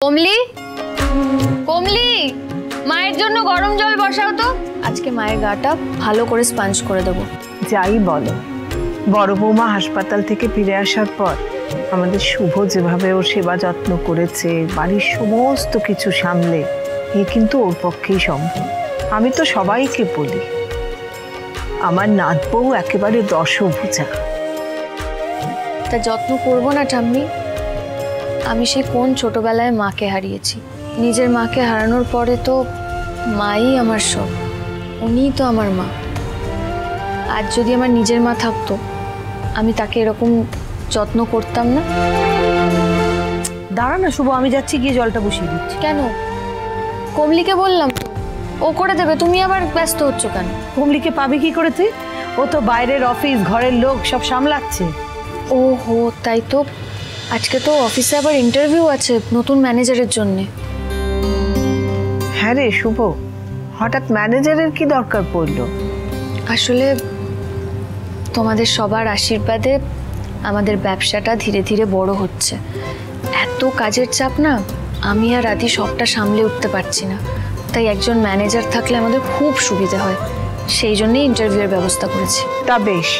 কমলি কমলি মায়ের জন্য গরম জল বসাও তো। আজকে মায়ের গাটা ভালো করে স্পঞ্জ করে দেবো। যাই বলো, বড় বৌমা হাসপাতাল থেকে ফিরে আসার পর আমাদের শুভ যেভাবে ওর সেবা যত্ন করেছে, বাড়ির সমস্ত কিছু সামলে, এ কিন্তু ওর পক্ষেই সম্ভব। আমি তো সবাইকে বলি, আমার নাত বউ একেবারে দশভুজা। তা যত্ন করবো না ঠাম্মি? আমি সেই কোন ছোটবেলায় মাকে হারিয়েছি। নিজের মাকে হারানোর পরে তো মাই আমার সব, উনিই তো আমার মা। আজ যদি আমার নিজের মা থাকতো, আমি তাকে এরকম যত্ন করতাম না। দাঁড়া না শুভ, আমি যাচ্ছি, গিয়ে জলটা বসিয়ে দিচ্ছি। কেন? কমলিকে বললাম তো, ও করে দেবে, তুমি আবার ব্যস্ত হচ্ছ কেন? কমলিকে পাবি কি করে তুই? ও তো বাইরের অফিস ঘরের লোক সব সামলাচ্ছে। ও হো, তাই তো। আজকে তো অফিসে আবার ইন্টারভিউ আছে নতুন ম্যানেজারের জন্যে। হ্যাঁ রে শুভ, হঠাৎ ম্যানেজারের কি দরকার পড়লো? আসলে তোমাদের সবার আশীর্বাদে আমাদের ব্যবসাটা ধীরে ধীরে বড় হচ্ছে। এত কাজের চাপ না, আমি আর রাতি সবটা সামলে উঠতে পারছি না। তাই একজন ম্যানেজার থাকলে আমাদের খুব সুবিধা হয়, সেই জন্যই ইন্টারভিউয়ের ব্যবস্থা করেছি। তা বেশ।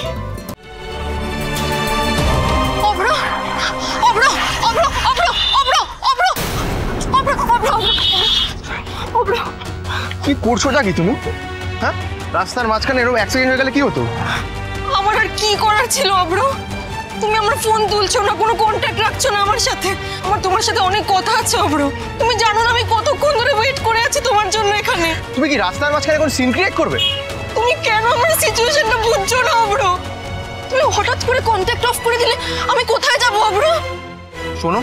কি করছোটা কি তুমি? হ্যাঁ, রাস্তার মাঝখানে এরকম অ্যাক্সিডেন্ট হয়ে গেলে কি হতো? আমার আর কি করার ছিল অব্র? তুমি আমার ফোন তুলছো না, কোনো কন্ট্যাক্ট রাখছো না আমার সাথে। আমার তোমার সাথে অনেক কথা আছে অব্র। তুমি জানো না আমি কতক্ষণ ধরে ওয়েট করে আছি তোমার জন্য এখানে। তুমি কি রাস্তার মাঝখানে এখন সিন ক্রিয়েট করবে? তুমি কেন আমার সিচুয়েশনটা বুঝছো না অব্র? তুমি হঠাৎ করে কন্ট্যাক্ট অফ করে দিলে আমি কোথায় যাব অব্র? শোনো,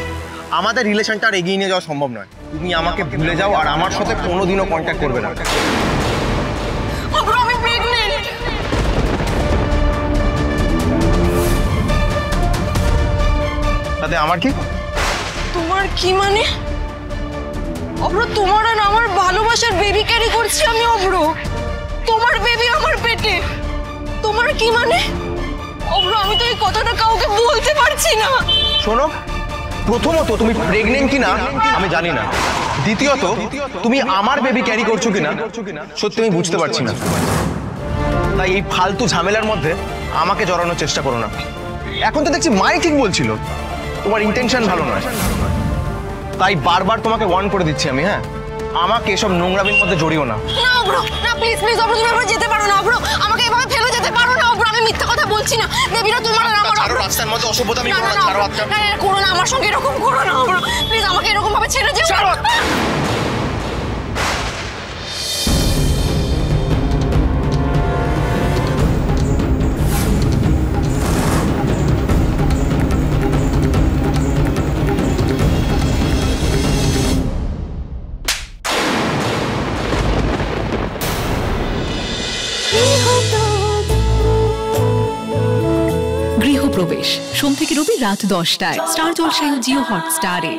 আমাদের রিলেশনটা আর এগিয়ে নিয়ে যাওয়া সম্ভব নয়। তুমি আমাকে ভুলে যাও আর আমার সাথে কোনোদিনও কন্ট্যাক্ট করবে না। অব্র, আমি প্রেগন্যান্ট। তাতে আমার কি? তোমার কি মানে? অব্র, তোমার আর আমার ভালোবাসার বেবি ক্যারি করছি আমি অব্র। তোমার বেবি আমার পেটে। তোমার কি মানে? অব্র, আমি তো এই কথাটা কাউকে বলতে পারছি না। শোনো, প্রথমত তুমি প্রেগনেন্ট কিনা আমি জানি না। দ্বিতীয়ত তুমি আমার বেবি ক্যারি করছো কিনা সত্যি আমি বুঝতে পারছি না। তাই এই ফালতু ঝামেলার মধ্যে আমাকে জড়ানোর চেষ্টা করো না। এখন তো দেখছি মাই ঠিক বলছিল, তোমার ইন্টেনশন ভালো নয়। তাই বারবার তোমাকে ওয়ার্ন করে দিচ্ছি আমি। হ্যাঁ, আমাকে এসব নোংরামির মধ্যে জড়িও না। না অব্র, না প্লিজ প্লিজ অব্র, তুমি এভাবে যেতে পারো না অব্র। আমাকে এভাবে ফেলে যেতে পারো না অব্র। আমি মিথ্যা কথা বলছি না। বেবিটা তোমার আর আমার। ছাড়ো, রাস্তার মধ্যে অসভ্যতা আমি করো না। ছাড়ো হাতটা। না না, করো না, আমার সঙ্গে এরকম করো না অব্র। প্লিজ আমাকে এরকম ভাবে ছেড়ে যেও। ছাড়ো। গৃহপ্রবেশ সোম থেকে রবি রাত 10টায় স্টার জলসায় ও জিও হটস্টারে।